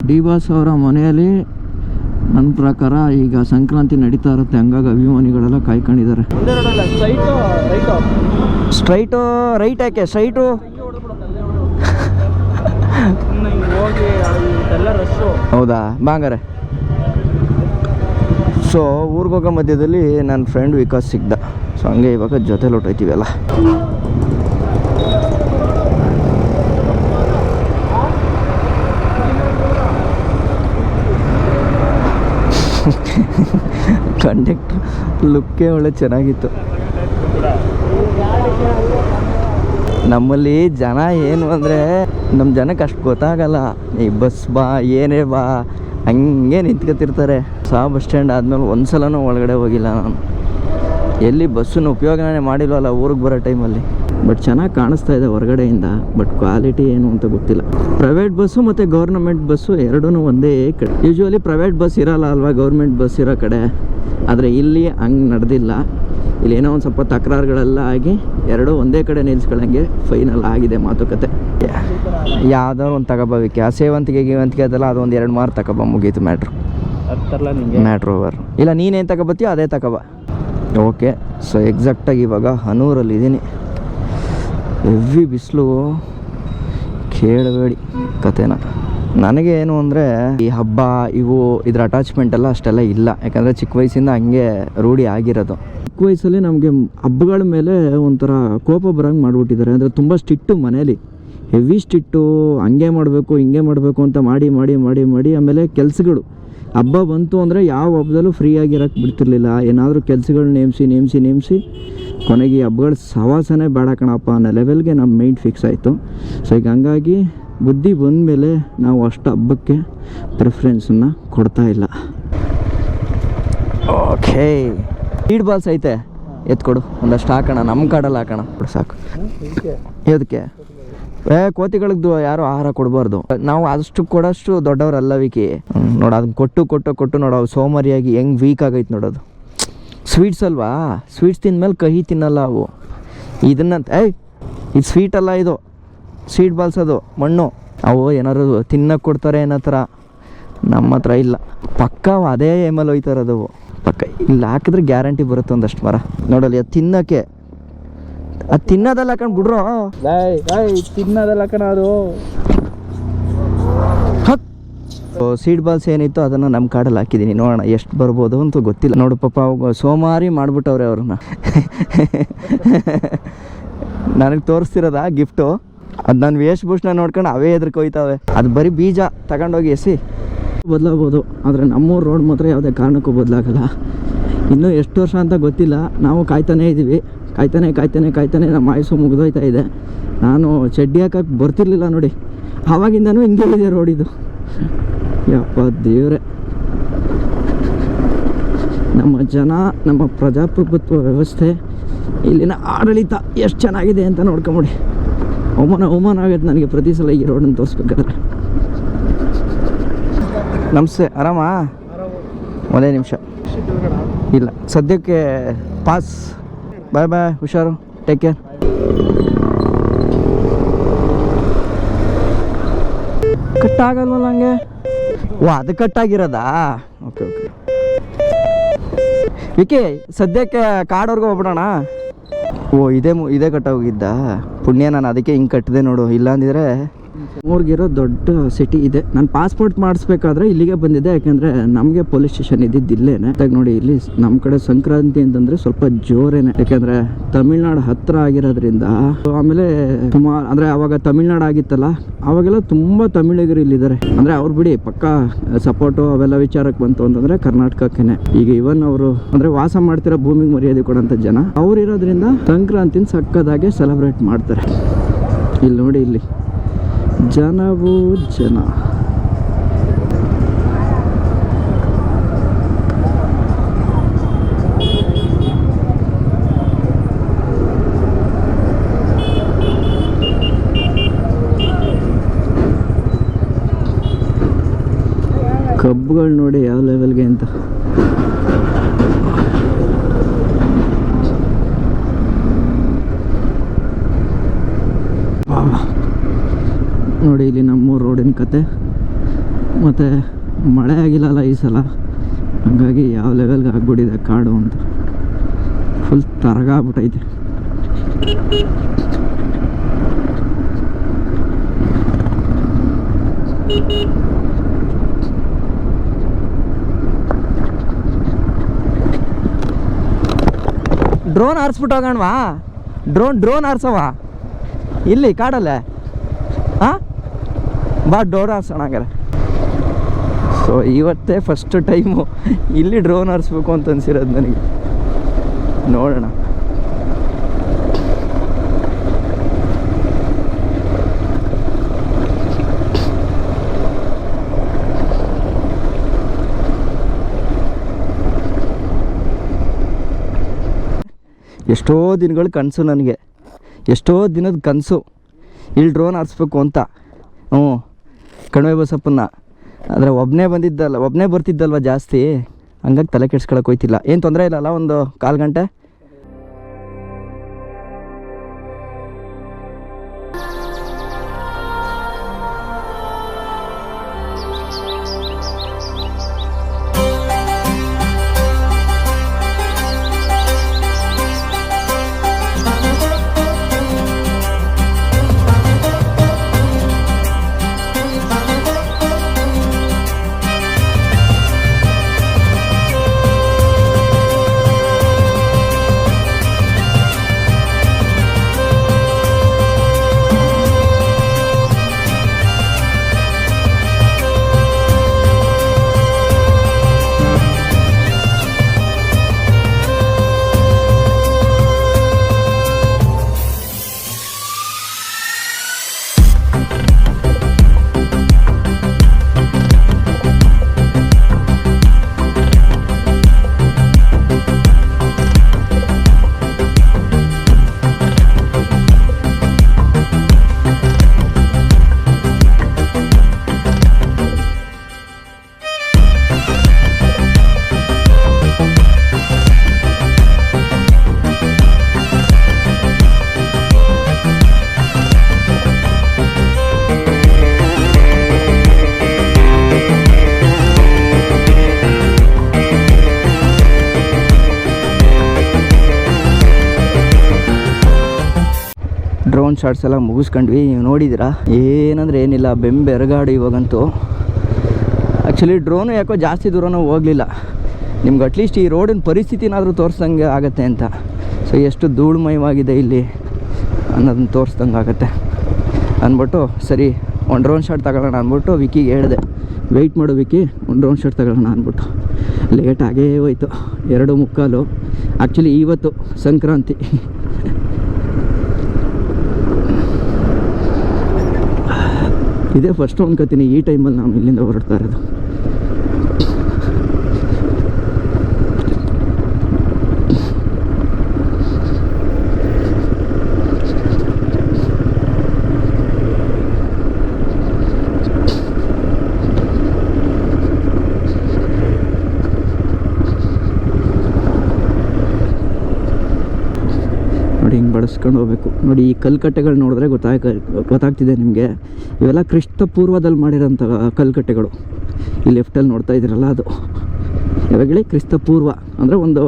D boss ಅವರ ಮನೆಯಲ್ಲಿ ನನ್ನ ಪ್ರಕಾರ ಈಗ ಸಂಕ್ರಾಂತಿ ನಡೀತಾ ಇರುತ್ತೆ, ಹಂಗಾಗಿ ಅಭಿಮಾನಿಗಳೆಲ್ಲ ಕಾಯ್ಕೊಂಡಿದ್ದಾರೆ. ಸ್ಟ್ರೈಟು ರೈಟ್ ಯಾಕೆ ಸ್ಟ್ರೈಟು ಹೌದಾ ಬಾಂಗಾರೆ. ಸೊ ಊರಿಗೆ ಹೋಗೋ ಮಧ್ಯದಲ್ಲಿ ನನ್ನ ಫ್ರೆಂಡ್ ವಿಕಾಸ್ ಸಿಗ್ದ. ಸೊ ಹಂಗೆ ಇವಾಗ ಜೊತೆಲಿ ಹೊಟ್ಟೋಯ್ತೀವಲ್ಲ. ಕಂಡಕ್ಟರ್ ಲುಕ್ಕೇ ಒಳ್ಳೆ ಚೆನ್ನಾಗಿತ್ತು. ನಮ್ಮಲ್ಲಿ ಜನ ಏನು ಅಂದರೆ ನಮ್ಮ ಜನಕ್ಕೆ ಅಷ್ಟು ಗೊತ್ತಾಗಲ್ಲ. ಈ ಬಸ್ ಬಾ ಏನೇ ಬಾ ಹಂಗೆ ನಿಂತ್ಕೊತಿರ್ತಾರೆ. ಬಸ್ ಸ್ಟ್ಯಾಂಡ್ ಆದಮೇಲೆ ಒಂದು ಸಲನೂ ಒಳಗಡೆ ಹೋಗಿಲ್ಲ ನಾನು. ಎಲ್ಲಿ ಬಸ್ಸನ್ನು ಉಪಯೋಗನೇ ಮಾಡಿಲ್ವಲ್ಲ ಊರಿಗೆ ಬರೋ ಟೈಮಲ್ಲಿ. ಬಟ್ ಚೆನ್ನಾಗಿ ಕಾಣಿಸ್ತಾ ಇದೆ ಹೊರಗಡೆಯಿಂದ. ಬಟ್ ಕ್ವಾಲಿಟಿ ಏನು ಅಂತ ಗೊತ್ತಿಲ್ಲ. ಪ್ರೈವೇಟ್ ಬಸ್ಸು ಮತ್ತು ಗೌರ್ನಮೆಂಟ್ ಬಸ್ಸು ಎರಡೂ ಒಂದೇ ಕಡೆ. ಯೂಶ್ವಲಿ ಪ್ರೈವೇಟ್ ಬಸ್ ಇರೋಲ್ಲ ಅಲ್ವಾ ಗೌರ್ಮೆಂಟ್ ಬಸ್ ಇರೋ ಕಡೆ. ಆದರೆ ಇಲ್ಲಿ ಹಂಗೆ ನಡೆದಿಲ್ಲ. ಇಲ್ಲಿ ಏನೋ ಒಂದು ಸ್ವಲ್ಪ ತಕರಾರುಗಳೆಲ್ಲ ಆಗಿ ಎರಡೂ ಒಂದೇ ಕಡೆ ನಿಲ್ಸ್ಕೊಳ್ಳಂಗೆ ಫೈನಲ್ ಆಗಿದೆ ಮಾತುಕತೆ. ಯಾವ್ದಾದ್ರು ಒಂದು ತಗೋಬೋದಕ್ಕೆ ಆ ಸೇವಂತಿಗೆ ಅದೆಲ್ಲ ಅದೊಂದು 2 ಮಾರು ತಗೊಬ ಮುಗೀತು ಮ್ಯಾಟ್ರು. Matter over. ಇಲ್ಲ ನೀನೇನು ತಗೋಬತ್ತೀಯೋ ಅದೇ ತಗೋಬ. ಓಕೆ. ಸೊ ಎಕ್ಸಾಕ್ಟಾಗಿ ಇವಾಗ ಹನೂರಲ್ಲಿದ್ದೀನಿ. ಹೆವಿ ಬಿಸಿಲು, ಕೇಳಬೇಡಿ ಕತೆನ. ನನಗೆ ಏನು ಅಂದರೆ ಈ ಹಬ್ಬ ಇದ್ರ ಅಟ್ಯಾಚ್ಮೆಂಟ್ ಎಲ್ಲ ಅಷ್ಟೆಲ್ಲ ಇಲ್ಲ. ಯಾಕಂದರೆ ಚಿಕ್ಕ ವಯಸ್ಸಿಂದ ಹಂಗೆ ರೂಢಿ ಆಗಿರೋದು. ಚಿಕ್ಕ ವಯಸ್ಸಲ್ಲಿ ನಮಗೆ ಹಬ್ಬಗಳ ಮೇಲೆ ಒಂಥರ ಕೋಪ ಬರೋಂಗೆ ಮಾಡಿಬಿಟ್ಟಿದ್ದಾರೆ. ಅಂದರೆ ತುಂಬ ಸ್ಟ್ರಿಕ್ಟು ಮನೇಲಿ, ಹೆವಿ ಸ್ಟ್ರಿಕ್ಟು. ಹಂಗೆ ಮಾಡಬೇಕು ಹಿಂಗೆ ಮಾಡಬೇಕು ಅಂತ ಮಾಡಿ ಮಾಡಿ ಮಾಡಿ ಮಾಡಿ ಆಮೇಲೆ ಕೆಲಸಗಳು ಹಬ್ಬ ಬಂತು ಅಂದರೆ ಯಾವ ಹಬ್ಬದಲ್ಲೂ ಫ್ರೀಯಾಗಿರೋಕ್ಕೆ ಬಿಡ್ತಿರ್ಲಿಲ್ಲ. ಏನಾದರೂ ಕೆಲಸಗಳು ನೇಮಿಸಿ ಕೊನೆಗೆ ಈ ಹಬ್ಬಗಳ ಸವಾಸನೇ ಬೇಡ ಕಣಪ್ಪ ಅನ್ನೋ ಲೆವೆಲ್ಗೆ ನಮ್ಮ ಮೈಂಡ್ ಫಿಕ್ಸ್ ಆಯಿತು. ಸೊ ಈಗ ಹಂಗಾಗಿ ಬುದ್ಧಿ ಬಂದ ಮೇಲೆ ನಾವು ಅಷ್ಟು ಹಬ್ಬಕ್ಕೆ ಪ್ರಿಫರೆನ್ಸನ್ನು ಕೊಡ್ತಾ ಇಲ್ಲ. ಓಕೆ. ಸ್ಪೀಡ್ ಬಾಲ್ಸ್ ಐತೆ, ಎತ್ಕೊಡು ಒಂದಷ್ಟು ಹಾಕೋಣ. ನಮ್ಮ ಕಾಡಲ್ಲಿ ಹಾಕೋಣ ಸಾಕು. ಅದಕ್ಕೆ ಕೋತಿಗಳಿದ್ದು ಯಾರು ಆಹಾರ ಕೊಡಬಾರ್ದು. ನಾವು ಅಷ್ಟು ಕೊಡೋಷ್ಟು ದೊಡ್ಡವರಲ್ಲ ವಿಕಿ. ನೋಡು ಅದನ್ನ ಕೊಟ್ಟು ನೋಡು ಅವು ಸೋಮಾರಿಯಾಗಿ ಹೆಂಗೆ ವೀಕ್ ಆಗೈತೆ ನೋಡೋದು. ಸ್ವೀಟ್ಸ್ ಅಲ್ವಾ, ಸ್ವೀಟ್ಸ್ ತಿಂದಮೇಲೆ ಕಹಿ ತಿನ್ನಲ್ಲ ಅವು. ಇದನ್ನಂತ ಇದು ಸ್ವೀಟ್ ಅಲ್ಲ, ಇದು ಸ್ವೀಟ್ ಬಾಲ್ಸ್, ಅದು ಮಣ್ಣು. ಅವು ಏನಾದ್ರು ತಿನ್ನಕ್ಕೆ ಕೊಡ್ತಾರೆ ಏನೋ ಥರ. ನಮ್ಮ ಹತ್ರ ಇಲ್ಲ. ಪಕ್ಕ ಅದೇ ಏಮಲ್ಲಿ ಹೋಯ್ತಾರೆ ಅವು ಪಕ್ಕ. ಇಲ್ಲಿ ಹಾಕಿದ್ರೆ ಗ್ಯಾರಂಟಿ ಬರುತ್ತೆ ಒಂದಷ್ಟು ಮರ. ನೋಡಲ್ಲಿ ಅದು ತಿನ್ನೋಕ್ಕೆ, ಅದು ತಿನ್ನೋದಲ್ಲ ಹಾಕೊಂಡು ಬಿಡ್ರೋ. ತಿನ್ನೋದಲ್ಲ ಕಣ ಅದು. ಸೀಡ್ ಬಾಲ್ಸ್ ಏನಿತ್ತು ಅದನ್ನು ನಮ್ಮ ಕಾಡಲ್ಲಿ ಹಾಕಿದ್ದೀನಿ. ನೋಡೋಣ ಎಷ್ಟು ಬರ್ಬೋದು ಅಂತ ಗೊತ್ತಿಲ್ಲ. ನೋಡು ಪಾಪ ಅವಾಗ ಸೋಮಾರಿ ಮಾಡಿಬಿಟ್ಟವ್ರೆ ಅವ್ರನ್ನ. ನನಗೆ ತೋರಿಸ್ತಿರೋದಾ ಗಿಫ್ಟು. ಅದು ನನ್ನ ವೇಷಭೂಷಣ ನೋಡ್ಕೊಂಡು ಅವೇ ಎದ್ರಕೋಯ್ತಾವೆ. ಅದು ಬರೀ ಬೀಜ ತಗೊಂಡೋಗಿ ಎಸಿ ಬದಲಾಗ್ಬೋದು. ಆದರೆ ನಮ್ಮೂರು ರೋಡ್ ಮಾತ್ರ ಯಾವುದೇ ಕಾರಣಕ್ಕೂ ಬದಲಾಗಲ್ಲ. ಇನ್ನೂ ಎಷ್ಟು ವರ್ಷ ಅಂತ ಗೊತ್ತಿಲ್ಲ. ನಾವು ಕಾಯ್ತಾನೇ ಇದ್ದೀವಿ. ಕಾಯ್ತಾನೆ ನಮ್ಮ ಆಯುಸು ಮುಗಿದೋಯ್ತಾ ಇದೆ. ನಾನು ಚಡ್ಡಿ ಹಾಕಕ್ಕೆ ಬರ್ತಿರ್ಲಿಲ್ಲ ನೋಡಿ. ಆವಾಗಿಂದನೂ ಹಿಂಗೆ ಇದೆ ರೋಡಿದು. ಯಪ್ಪ ದೇವ್ರೆ. ನಮ್ಮ ಜನ, ನಮ್ಮ ಪ್ರಜಾಪ್ರಭುತ್ವ ವ್ಯವಸ್ಥೆ, ಇಲ್ಲಿನ ಆಡಳಿತ ಎಷ್ಟು ಚೆನ್ನಾಗಿದೆ ಅಂತ ನೋಡ್ಕೊಂಬಿಡಿ. ಅವಮಾನ ಆಗುತ್ತೆ ನನಗೆ ಪ್ರತಿ ಸಲ ಈ ರೋಡನ್ನು ತೋರಿಸ್ಬೇಕಾದ್ರೆ. ನಮಸ್ತೆ, ಆರಾಮಾ? ಒಂದೇ ನಿಮಿಷ. ಇಲ್ಲ ಸದ್ಯಕ್ಕೆ ಪಾಸ್. ಬಾಯ್, ಹುಷಾರು, ಟೇಕ್ ಕೇರ್. ಕಟ್ಟಾಗಲ್ವಲ್ಲ ಹಂಗೆ? ಅದು ಕಟ್ಟಾಗಿರೋದಾ? ಓಕೆ. ವಿಕಿ ಸದ್ಯಕ್ಕೆ ಕಾಡೋರ್ಗೆ ಹೋಗ್ಬಿಡೋಣ. ಇದೇ ಕಟ್ಟೋಗಿದ್ದ ಪುಣ್ಯ. ನಾನು ಅದಕ್ಕೆ ಹಿಂಗೆ ಕಟ್ಟಿದೆ ನೋಡು. ಇಲ್ಲಾಂದಿದ್ರೆ ಊರಿಗಿರೋ ದೊಡ್ಡ ಸಿಟಿ ಇದೆ. ನಾನು ಪಾಸ್ಪೋರ್ಟ್ ಮಾಡಿಸ್ಬೇಕಾದ್ರೆ ಇಲ್ಲಿಗೆ ಬಂದಿದ್ದೆ. ಯಾಕೆಂದರೆ ನಮಗೆ ಪೊಲೀಸ್ ಸ್ಟೇಷನ್ ಇದ್ದಿದ್ದೇನೆ. ನೋಡಿ ಇಲ್ಲಿ ನಮ್ಮ ಕಡೆ ಸಂಕ್ರಾಂತಿ ಅಂತಂದರೆ ಸ್ವಲ್ಪ ಜೋರೇನೆ. ಯಾಕೆಂದರೆ ತಮಿಳ್ನಾಡು ಹತ್ತಿರ ಆಗಿರೋದ್ರಿಂದ. ಆಮೇಲೆ ಸುಮಾರು ಅಂದರೆ ಅವಾಗ ತಮಿಳ್ನಾಡು ಆಗಿತ್ತಲ್ಲ, ಅವಾಗೆಲ್ಲ ತುಂಬ ತಮಿಳಿಗರು ಇಲ್ಲಿದ್ದಾರೆ. ಅಂದರೆ ಅವ್ರು ಬಿಡಿ ಪಕ್ಕ ಸಪೋರ್ಟು ಅವೆಲ್ಲ ವಿಚಾರಕ್ಕೆ ಬಂತು ಅಂತಂದರೆ ಕರ್ನಾಟಕಕ್ಕೇನೆ. ಈಗ ಇವನ್ ಅವರು ಅಂದರೆ ವಾಸ ಮಾಡ್ತಿರೋ ಭೂಮಿಗೆ ಮರ್ಯಾದೆ ಕೊಡೋಂಥ ಜನ ಅವ್ರು ಇರೋದ್ರಿಂದ ಸಂಕ್ರಾಂತಿನ ಸಕ್ಕದಾಗೆ ಸೆಲೆಬ್ರೇಟ್ ಮಾಡ್ತಾರೆ. ಇಲ್ಲಿ ನೋಡಿ, ಇಲ್ಲಿ ಜನವೂ ಜನ. ಕಬ್ಬುಗಳು ನೋಡಿ ಯಾವ ಲೆವೆಲ್ಗೆ ಅಂತ. ನೋಡಿ ಇಲ್ಲಿ ನಮ್ಮೂರು ರೋಡಿನ ಕತೆ. ಮತ್ತು ಮಳೆ ಆಗಿಲ್ಲಲ್ಲ ಈ ಸಲ, ಹಾಗಾಗಿ ಯಾವ ಲೆವೆಲ್ಗೆ ಆಗ್ಬಿಟ್ಟಿದೆ ಕಾಡು ಅಂತ, ಫುಲ್ ತರಗಾಗ್ಬಿಟ್ಟೈತೆ. ಡ್ರೋನ್ ಹಾರಿಸ್ಬಿಟ್ಟು ಹೋಗೋಣವಾ? ಡ್ರೋನ್ ಹಾರ್ಸವ ಇಲ್ಲಿ ಕಾಡಲ್ಲೇ? ಹಾಂ ಬಾ, ಡ್ರೋನ್ ಹಾರ್ಸೋಣ ಹಂಗಾರೆ. ಸೊ ಇವತ್ತೇ ಫಸ್ಟ್ ಟೈಮು ಇಲ್ಲಿ ಡ್ರೋನ್ ಹಾರಿಸ್ಬೇಕು ಅಂತ ಅನ್ಸಿರೋದು ನನಗೆ. ನೋಡೋಣ. ಎಷ್ಟೋ ದಿನಗಳ ಕನಸು ನನಗೆ, ಎಷ್ಟೋ ದಿನದ ಕನಸು ಇಲ್ಲಿ ಡ್ರೋನ್ ಹಾರಿಸ್ಬೇಕು ಅಂತ. ಕಣಿವೆ ಬಸಪ್ಪನ್ನ. ಆದರೆ ಒಬ್ಬನೇ ಬರ್ತಿದ್ದಲ್ವ ಜಾಸ್ತಿ, ಹಂಗಾಗಿ ತಲೆ ಕೆಡ್ಸ್ಕೊಳಕ್ಕೆ ಹೋಯ್ತಿಲ್ಲ. ಏನು ತೊಂದರೆ ಇಲ್ಲಲ್ಲ ಒಂದು 1/4 ಗಂಟೆ? ಡ್ರೋನ್ ಶಾಟ್ಸ್ ಎಲ್ಲ ಮುಗಿಸ್ಕೊಂಡ್ವಿ. ನೀವು ನೋಡಿದ್ದೀರಾ, ಏನಂದರೆ ಏನಿಲ್ಲ, ಬೆರಗಾಡು ಇವಾಗಂತೂ. ಆ್ಯಕ್ಚುಲಿ ಡ್ರೋನು ಯಾಕೋ ಜಾಸ್ತಿ ದೂರನೂ ಹೋಗಲಿಲ್ಲ. ನಿಮ್ಗೆ ಅಟ್ಲೀಸ್ಟ್ ಈ ರೋಡಿನ ಪರಿಸ್ಥಿತಿನಾದರೂ ತೋರಿಸ್ದಂಗೆ ಆಗುತ್ತೆ ಅಂತ. ಸೊ ಎಷ್ಟು ಧೂಳುಮಯವಾಗಿದೆ ಇಲ್ಲಿ ಅನ್ನೋದನ್ನ ತೋರಿಸ್ದಂಗೆ ಆಗುತ್ತೆ ಅಂದ್ಬಿಟ್ಟು, ಸರಿ ಒಂದು ಡ್ರೋನ್ ಶಾಟ್ ತಗೊಳ್ಳೋಣ ಅಂದ್ಬಿಟ್ಟು ವಿಕಿಗೆ ಹೇಳಿದೆ, ವೆಯ್ಟ್ ಮಾಡು ವಿಕಿ, ಒಂದು ಡ್ರೋನ್ ಶಾಟ್ ತಗೊಳ್ಳೋಣ ಅಂದ್ಬಿಟ್ಟು. ಲೇಟ್ ಆಗೇ ಹೋಯ್ತು, 2:45. ಆ್ಯಕ್ಚುಲಿ ಇವತ್ತು ಸಂಕ್ರಾಂತಿ. ಇದೇ ಫಸ್ಟ್ ಅನ್ಕೋತೀನಿ ಈ ಟೈಮಲ್ಲಿ ನಾವು ಇಲ್ಲಿಂದ ಹೊರಡ್ತಾ ಇರೋದು. ನೋಡಿ ಹಿಂಗೆ ಬಳಸ್ಕೊಂಡು ಹೋಗ್ಬೇಕು. ನೋಡಿ ಈ ಕಲ್ಕಟ್ಟೆಗಳು ನೋಡಿದ್ರೆ ಗೊತ್ತಾಗ್ತಿದೆ ನಿಮಗೆ, ಇವೆಲ್ಲ ಕ್ರಿಸ್ತ ಪೂರ್ವದಲ್ಲಿ ಮಾಡಿರೋಂಥ ಕಲ್ಕಟ್ಟೆಗಳು. ಈ ಲೆಫ್ಟಲ್ಲಿ ನೋಡ್ತಾ ಇದ್ದೀರಲ್ಲ, ಅದು ಯಾವಾಗಲೇ ಕ್ರಿಸ್ತ ಪೂರ್ವ ಅಂದರೆ ಒಂದು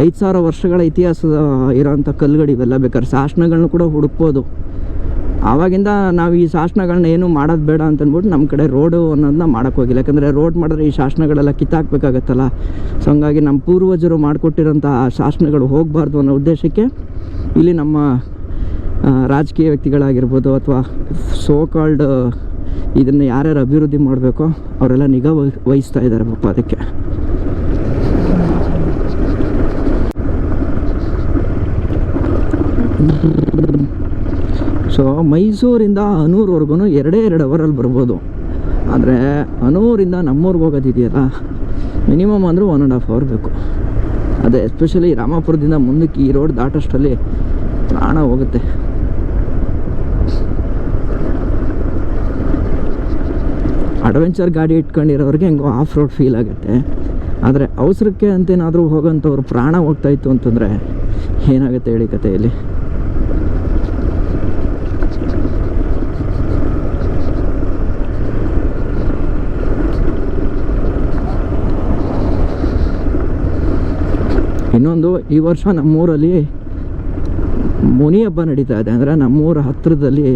5,000 ವರ್ಷಗಳ ಇತಿಹಾಸದ ಇರೋಂಥ ಕಲ್ಲುಗಳು ಇವೆಲ್ಲ. ಬೇಕಾದ್ರೆ ಶಾಸನಗಳನ್ನ ಕೂಡ ಹುಡುಕ್ಬೋದು. ಆವಾಗಿಂದ ನಾವು ಈ ಶಾಸನಗಳನ್ನ ಏನು ಮಾಡೋದು ಬೇಡ ಅಂತಂದ್ಬಿಟ್ಟು ನಮ್ಮ ಕಡೆ ರೋಡು ಅನ್ನೋದನ್ನ ಮಾಡೋಕ್ಕೆ ಹೋಗಿಲ್ಲ. ಯಾಕಂದರೆ ರೋಡ್ ಮಾಡಿದ್ರೆ ಈ ಶಾಸನಗಳೆಲ್ಲ ಕಿತ್ತಾಕ್ಬೇಕಾಗತ್ತಲ್ಲ. ಸೊ ಹಂಗಾಗಿ ನಮ್ಮ ಪೂರ್ವಜರು ಮಾಡಿಕೊಟ್ಟಿರೋಂಥ ಶಾಸನಗಳು ಹೋಗಬಾರ್ದು ಅನ್ನೋ ಉದ್ದೇಶಕ್ಕೆ ಇಲ್ಲಿ ನಮ್ಮ ರಾಜಕೀಯ ವ್ಯಕ್ತಿಗಳಾಗಿರ್ಬೋದು ಅಥವಾ ಸೋ ಕಾಲ್ಡ್ ಇದನ್ನು ಯಾರ್ಯಾರು ಅಭಿವೃದ್ಧಿ ಮಾಡಬೇಕೋ ಅವರೆಲ್ಲ ನಿಗಾ ವಹಿಸ್ತಾ ಇದ್ದಾರೆ ಪಾಪ. ಅದಕ್ಕೆ ಸೊ ಮೈಸೂರಿಂದ ಹನೂರ್ವರೆಗೂ 2 ಅವರಲ್ಲಿ ಬರ್ಬೋದು. ಆದರೆ ಹನೂರಿಂದ ನಮ್ಮೂರಿಗೆ ಹೋಗೋದಿದೆಯಲ್ಲ, ಮಿನಿಮಮ್ ಅಂದರೂ 1.5 ಅವರ್ ಬೇಕು. ಅದೇ ಎಸ್ಪೆಷಲಿ ರಾಮಾಪುರದಿಂದ ಮುಂದಕ್ಕೆ ಈ ರೋಡ್ ದಾಟೋಷ್ಟರಲ್ಲಿ ಪ್ರಾಣ ಹೋಗುತ್ತೆ. ಅಡ್ವೆಂಚರ್ ಗಾಡಿ ಇಟ್ಕೊಂಡಿರೋರಿಗೆ ಹೆಂಗೋ ಆಫ್ ರೋಡ್ ಫೀಲ್ ಆಗುತ್ತೆ. ಆದರೆ ಅವಸರಕ್ಕೆ ಅಂತೇನಾದರೂ ಹೋಗೋಂಥವ್ರು ಪ್ರಾಣ ಹೋಗ್ತಾಯಿತ್ತು ಅಂತಂದರೆ ಏನಾಗುತ್ತೆ ಹೇಳಿ ಕಥೆಯಲ್ಲಿ. ಇನ್ನೊಂದು, ಈ ವರ್ಷ ನಮ್ಮೂರಲ್ಲಿ ಮುನಿ ಹಬ್ಬ ನಡೀತಾ ಇದೆ. ಅಂದರೆ ನಮ್ಮೂರ ಹತ್ತಿರದಲ್ಲಿ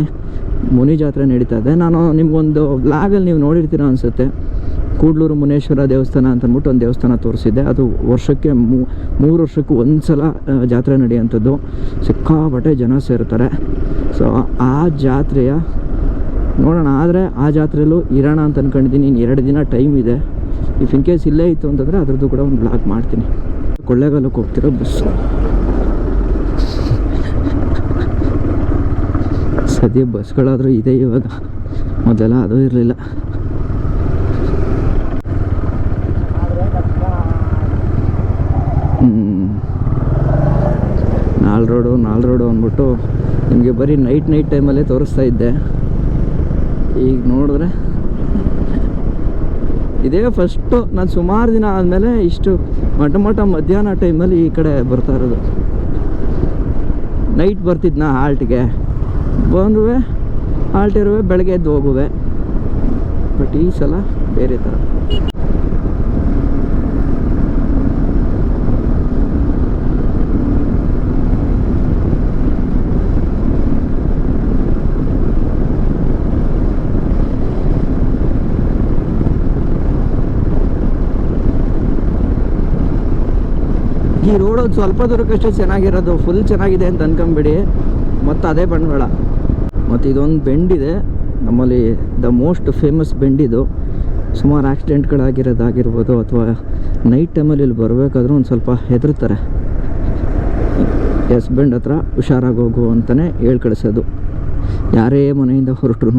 ಮುನಿ ಜಾತ್ರೆ ನಡೀತಾ ಇದೆ. ನಾನು ನಿಮಗೊಂದು ಬ್ಲಾಗಲ್ಲಿ ನೀವು ನೋಡಿರ್ತೀರ ಅನಿಸುತ್ತೆ. ಕೂಡ್ಲೂರು ಮುನೇಶ್ವರ ದೇವಸ್ಥಾನ ಅಂತಂದ್ಬಿಟ್ಟು ಒಂದು ದೇವಸ್ಥಾನ ತೋರಿಸಿದ್ದೆ. ಅದು ವರ್ಷಕ್ಕೆ 3 ವರ್ಷಕ್ಕೆ ಒಂದು ಸಲ ಜಾತ್ರೆ ನಡೆಯುವಂಥದ್ದು. ಸಿಕ್ಕಾಪಟ್ಟೆ ಜನ ಸೇರ್ತಾರೆ. ಸೊ ಆ ಜಾತ್ರೆಯ ನೋಡೋಣ. ಆದರೆ ಆ ಜಾತ್ರೆಯಲ್ಲೂ ಇರೋಣ ಅಂತ ಅಂದ್ಕೊಂಡಿದ್ದೀನಿ. ಇನ್ನು 2 ದಿನ ಟೈಮ್ ಇದೆ. ಇಫ್ ಇನ್ ಕೇಸ್ ಇಲ್ಲೇ ಇತ್ತು ಅಂತಂದರೆ ಅದ್ರದ್ದು ಕೂಡ ಒಂದು ಬ್ಲಾಗ್ ಮಾಡ್ತೀನಿ. ಕೊಳ್ಳೇಗಾಲಕ್ಕೆ ಹೋಗ್ತಿರೋ ಬಸ್ಸು. ಸದ್ಯ ಬಸ್ಗಳಾದರೂ ಇದೆ ಇವಾಗ, ಮೊದಲೆಲ್ಲ ಅದು ಇರಲಿಲ್ಲ. ನಾಲ್ ರೋಡು ಅಂದ್ಬಿಟ್ಟು ನಿಮಗೆ ಬರೀ ನೈಟ್ ಟೈಮಲ್ಲೇ ತೋರಿಸ್ತಾ ಇದ್ದೆ. ಈಗ ನೋಡಿದ್ರೆ ಇದೇ ಫಸ್ಟು. ನಾನು ಸುಮಾರು ದಿನ ಆದಮೇಲೆ ಇಷ್ಟು ಮಠ ಮಧ್ಯಾಹ್ನ ಟೈಮಲ್ಲಿ ಈ ಕಡೆ ಬರ್ತಾ ಇರೋದು. ನೈಟ್ ಬರ್ತಿದ್ನ ಹಾಲ್ಟ್ಗೆ, ಬಂದುವೆ ಹಾಲ್ಟ್ ಇರುವೆ, ಬೆಳಗ್ಗೆ ಎದ್ದು ಹೋಗುವೆ. ಬಟ್ ಈ ಸಲ ಬೇರೆ ಥರ. ಈ ರೋಡು ಸ್ವಲ್ಪ ದೂರಕ್ಕಷ್ಟೇ ಚೆನ್ನಾಗಿರೋದು, ಫುಲ್ ಚೆನ್ನಾಗಿದೆ ಅಂತ ಅನ್ಕೊಂಬಿಡಿ. ಮತ್ತು ಅದೇ ಬಂಡವಾಳ. ಮತ್ತು ಇದೊಂದು ಬೆಂಡಿದೆ ನಮ್ಮಲ್ಲಿ, ದ ಮೋಸ್ಟ್ ಫೇಮಸ್ ಬೆಂಡಿದು. ಸುಮಾರು ಆಕ್ಸಿಡೆಂಟ್ಗಳಾಗಿರೋದಾಗಿರ್ಬೋದು, ಅಥವಾ ನೈಟ್ ಟೈಮಲ್ಲಿ ಇಲ್ಲಿ ಬರಬೇಕಾದ್ರೂ ಒಂದು ಸ್ವಲ್ಪ ಹೆದರ್ತಾರೆ. ಎಸ್ ಬೆಂಡ್ ಹತ್ರ ಹುಷಾರಾಗಿ ಹೋಗು ಅಂತಲೇ ಹೇಳಿ ಕಳಿಸೋದು ಯಾರೇ ಮನೆಯಿಂದ ಹೊರಟ್ರು.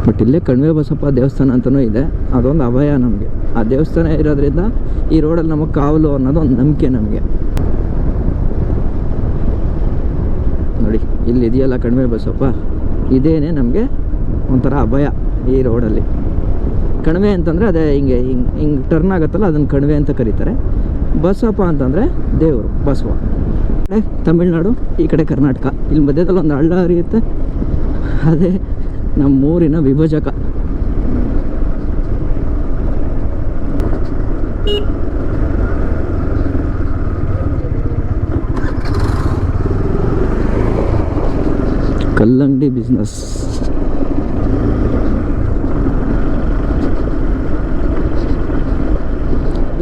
ಬಟ್ ಇಲ್ಲೇ ಕಣಿವೆ ಬಸಪ್ಪ ದೇವಸ್ಥಾನ ಅಂತಲೂ ಇದೆ. ಅದೊಂದು ಅಭಯ ನಮಗೆ. ಆ ದೇವಸ್ಥಾನ ಇರೋದ್ರಿಂದ ಈ ರೋಡಲ್ಲಿ ನಮಗೆ ಕಾವಲು ಅನ್ನೋದು ಒಂದು ನಂಬಿಕೆ ನಮಗೆ. ನೋಡಿ ಇಲ್ಲಿ ಇದೆಯಲ್ಲ ಕಣಿವೆ ಬಸಪ್ಪ, ಇದೇನೇ ನಮಗೆ ಒಂಥರ ಅಭಯ ಈ ರೋಡಲ್ಲಿ. ಕಣಿವೆ ಅಂತಂದರೆ ಅದೇ ಹಿಂಗೆ ಟರ್ನ್ ಆಗುತ್ತಲ್ಲ, ಅದನ್ನು ಕಣಿವೆ ಅಂತ ಕರೀತಾರೆ. ಬಸಪ್ಪ ಅಂತಂದರೆ ದೇವರು, ಬಸವ. ಕಡೆ ತಮಿಳ್ನಾಡು, ಈ ಕಡೆ ಕರ್ನಾಟಕ. ಇಲ್ಲಿ ಮಧ್ಯದಲ್ಲಿ ಒಂದು ಹಳ್ಳ ಹರಿಯುತ್ತೆ, ಅದೇ ನಮ್ಮೂರಿನ ವಿಭಜಕ. ಕಲ್ಲಂಗಡಿ ಬಿಸ್ನೆಸ್.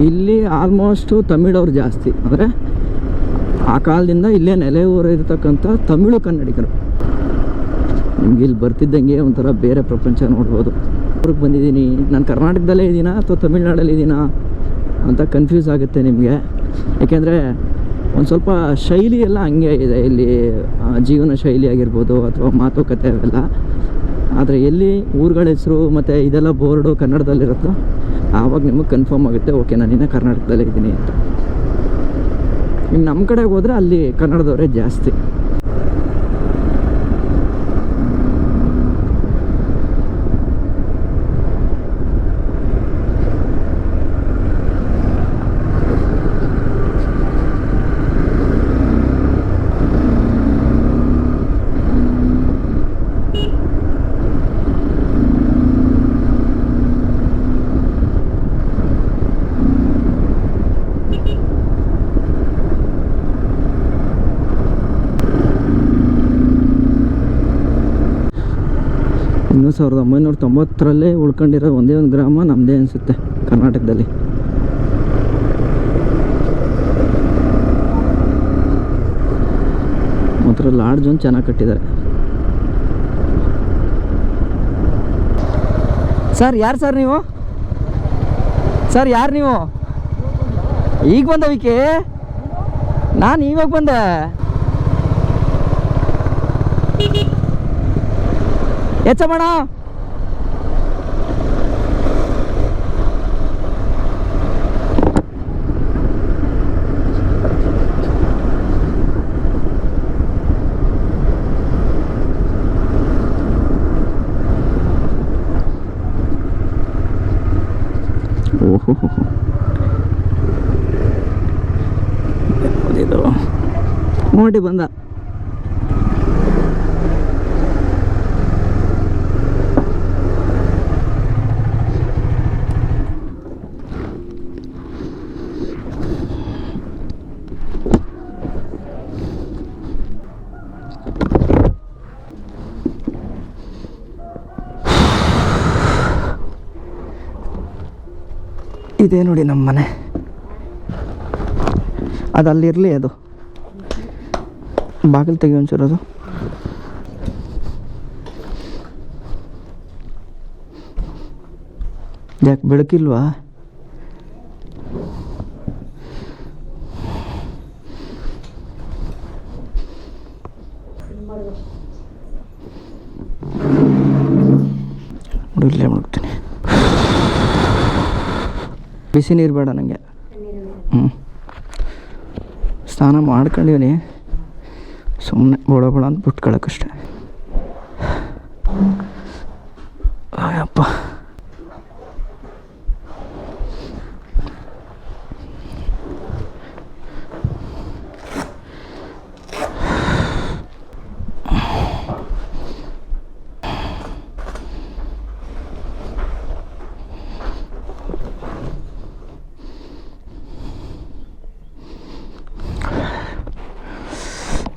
ಇಲ್ಲಿ ಆಲ್ಮೋಸ್ಟು ತಮಿಳವ್ರು ಜಾಸ್ತಿ. ಅಂದರೆ ಆ ಕಾಲದಿಂದ ಇಲ್ಲೇ ನೆಲೆ ಊರಿರ್ತಕ್ಕಂಥ ತಮಿಳು ಕನ್ನಡಿಗರು. ನಿಮ್ಗೆ ಇಲ್ಲಿ ಬರ್ತಿದ್ದಂಗೆ ಒಂಥರ ಬೇರೆ ಪ್ರಪಂಚ ನೋಡ್ಬೋದು. ಊರಿಗೆ ಬಂದಿದ್ದೀನಿ, ನಾನು ಕರ್ನಾಟಕದಲ್ಲೇ ಇದ್ದೀನಾ ಅಥವಾ ತಮಿಳ್ನಾಡಲ್ಲಿ ಇದ್ದೀನಾ ಅಂತ ಕನ್ಫ್ಯೂಸ್ ಆಗುತ್ತೆ ನಿಮಗೆ. ಏಕೆಂದರೆ ಒಂದು ಸ್ವಲ್ಪ ಶೈಲಿ ಎಲ್ಲ ಹಂಗೆ ಇದೆ ಇಲ್ಲಿ, ಜೀವನ ಶೈಲಿ ಆಗಿರ್ಬೋದು ಅಥವಾ ಮಾತುಕತೆ ಅವೆಲ್ಲ. ಆದರೆ ಎಲ್ಲಿ ಊರುಗಳ ಹೆಸರು ಮತ್ತು ಇದೆಲ್ಲ ಬೋರ್ಡು ಕನ್ನಡದಲ್ಲಿರುತ್ತೋ ಆವಾಗ ನಿಮಗೆ ಕನ್ಫರ್ಮ್ ಆಗುತ್ತೆ, ಓಕೆ ನಾನಿನ್ನ ಕರ್ನಾಟಕದಲ್ಲೇ ಇದ್ದೀನಿ ಅಂತ. ಇನ್ನು ನಮ್ಮ ಕಡೆಗೆ ಹೋದರೆ ಅಲ್ಲಿ ಕನ್ನಡದವರೇ ಜಾಸ್ತಿ. ಇನ್ನು 1990 ಉಳ್ಕೊಂಡಿರೋ ಒಂದೇ ಒಂದು ಗ್ರಾಮ ನಮ್ಮದೇ ಅನಿಸುತ್ತೆ ಕರ್ನಾಟಕದಲ್ಲಿ. ಮಾತ್ರ ಲಾಡ್ಜ್ ಒಂದು ಚೆನ್ನಾಗಿ ಕಟ್ಟಿದ್ದಾರೆ. ಸರ್ ಯಾರು ಸರ್ ನೀವು? ಸರ್ ಯಾರು ನೀವು? ಈಗ ಬಂದವಿಕೆ? ನಾನು ಇವಾಗ ಬಂದೆ. ಹೆಚ್ಚಮಣ ಓಹೋ ಇದು ನೋಡಿ ಬಂದ. ಇದೆ ನೋಡಿ ನಮ್ಮ ಮನೆ. ಅದು ಅಲ್ಲಿರಲಿ, ಅದು ಬಾಗಿಲು ತೆಗಿ ಒಂಚೂರು. ಅದು ಯಾಕೆ ಬೆಳಕಿಲ್ವಾ? ಇಲ್ಲೇ ಮಾಡ್ತೀನಿ. ಬಿಸಿ ನೀರು ಬೇಡ ನನಗೆ. ಸ್ನಾನ ಮಾಡ್ಕೊಂಡಿವ್ನಿ, ಸುಮ್ಮನೆ ಬೋಳ ಅಂತ ಬಿಟ್ಕೊಳಕ್ಕಷ್ಟೆ.